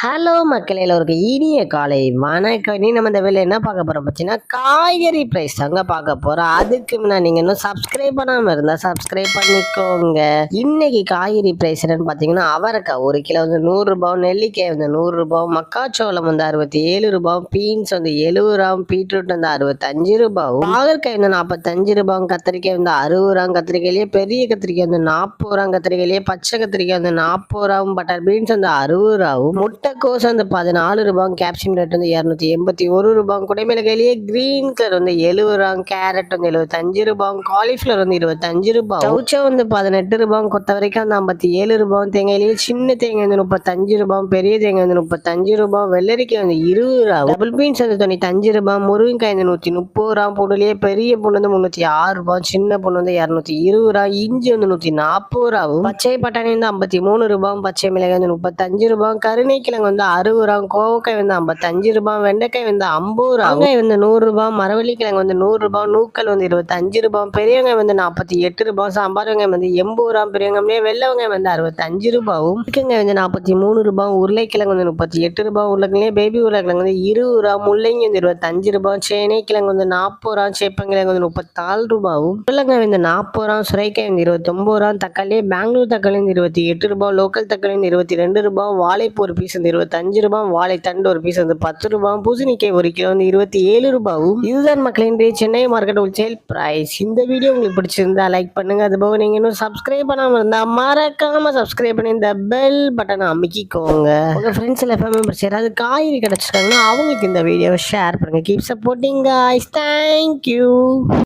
Hello மக்களே, எல்லோருக்கும் இனிய காலை வணக்கம். நீ நம்ம இந்த வேலையில் என்ன பார்க்க போகிறோம் பார்த்தீங்கன்னா, காய்கறி ப்ரைஸ் தாங்க பார்க்க போகிறோம். அதுக்கு முன்னாடி நீங்கள் இன்னும் சப்ஸ்கிரைப் பண்ணாமல் இருந்தால் சப்ஸ்கிரைப் பண்ணிக்கோங்க. இன்னைக்கு காய்கறி ப்ரைஸ் என்னன்னு பார்த்தீங்கன்னா, அவரைக்காய் 1 கிலோ வந்து 100 ரூபாய், நெல்லிக்காய் வந்து 100 ரூபாய், மக்காச்சோளம் வந்து 67 ரூபாய், பீன்ஸ் வந்து 70 ரூபாய், பீட்ரூட் வந்து 65 ரூபாய், பாகற்காய் வந்து 45 ரூபாய், கத்திரிக்காய் வந்து 60 ரூபாய், கத்திரிக்காயிலேயே பெரிய கத்திரிக்காய் வந்து 40 ரூபாய், கத்திரிக்காயிலேயே பச்சை கத்திரிக்காய் வந்து 40 ரூபாய், பட்டர் பீன்ஸ் வந்து 60 ரூபாய், முட்டைக்கோஸ் வந்து 14 ரூபாய், கேப்சியம் ரேட் வந்து 281 ரூபாய், குடைமிளகாயிலேயே கிரீன் கலர் வந்து 70 ரூபாய், கேரட் வந்து 75 ரூபாய், காலிஃபிளவர் வந்து 25 ரூபாய், சவுச்சா வந்து 18 ரூபாய், கொத்தவரைக்காய் வந்து 57 ரூபாய், தேங்காயிலேயே சின்ன தேங்காய் வந்து 35 ரூபாய், பெரிய தேங்காய் வந்து 35 ரூபாய், வெள்ளரிக்காய் வந்து 20 ரூபாய், டபுள் பீன்ஸ் வந்து 95 ரூபாய், முருங்கைக்காய் வந்து 130 ரூபாய், பூண்டுலேயே பெரிய பூண்டு வந்து 306 ரூபாய், சின்ன பூண்டு வந்து 220 ரூபாய், இஞ்சி வந்து 140 ரூபாய், பச்சை பட்டாணி வந்து 53 ரூபாய், பச்சை மிளகாய் வந்து 35 ரூபாய், கருணைக்கிழங்கு வந்து 60 ரூபாய், கோவக்காய் வந்து 55 ரூபாய், வெண்டைக்காய் வந்து 50 ரூபாய், வெங்காயம் வந்து 100 ரூபாய், மரவள்ளிக்கிழங்கு வந்து 100 ரூபாய், நூக்கல் வந்து 25 ரூபாய், பெரிய வெங்காயம் வந்து 48 ரூபாய், சாம்பார் வெங்காயம் வந்து 80 ரூபாய், பெரிய வெங்காயம் வெள்ளை வெங்காயம் வந்து 65 ரூபாயும், வெங்காயம் வந்து 43 ரூபாய், உருளைக்கிழங்கு வந்து 38 ரூபாய், உருளைக்கிழங்கு பேபி உருளைக்கிழங்கு வந்து 20 ரூபாய், முள்ளங்கி வந்து 25 ரூபாய், சேனைக்கிழங்கு வந்து 40 ரூபாய், சேப்பங்கிழங்கு வந்து 34 ரூபாயும், உருளைக்கிழங்கு வந்து 40 ரூபாய், சுரைக்காய் வந்து 29 ரூபாய், தக்காளி பெங்களூர் தக்காளி வந்து 28 ரூபாய், லோக்கல் தக்காளி வந்து 22 ரூபாய், வாழைப்பூ ஒரு பீஸ் வந்து 25 ரூபாய், வாழைத்தண்டு ஒரு பீஸ் வந்து 10 ரூபாய், பூசணிக்காய் 1 கிலோ வந்து 27 ரூபாயும். இதுதான் மக்களின் சென்னை மார்க்கெட் ஹோல்சேல் பிரைஸ். இந்த வீடியோ உங்களுக்கு பிடிச்சிருந்தா லைக் பண்ணுங்க. அதுபோக நீங்க இன்னும் சப்ஸ்கிரைப் பண்ணாம இருந்தா மறக்காம சப்ஸ்கிரைப் பண்ணி இந்த பெல் பட்டனை அமுக்கிக்கோங்க. உங்க ஃப்ரெண்ட்ஸ் எல்லாம் மெம்பர்ஸ் யாராவது காய்கறி கிடைச்சிருக்காங்கன்னா அவங்களுக்கு இந்த வீடியோவை ஷேர் பண்ணுங்க. Keep supporting guys. தேங்க்யூ.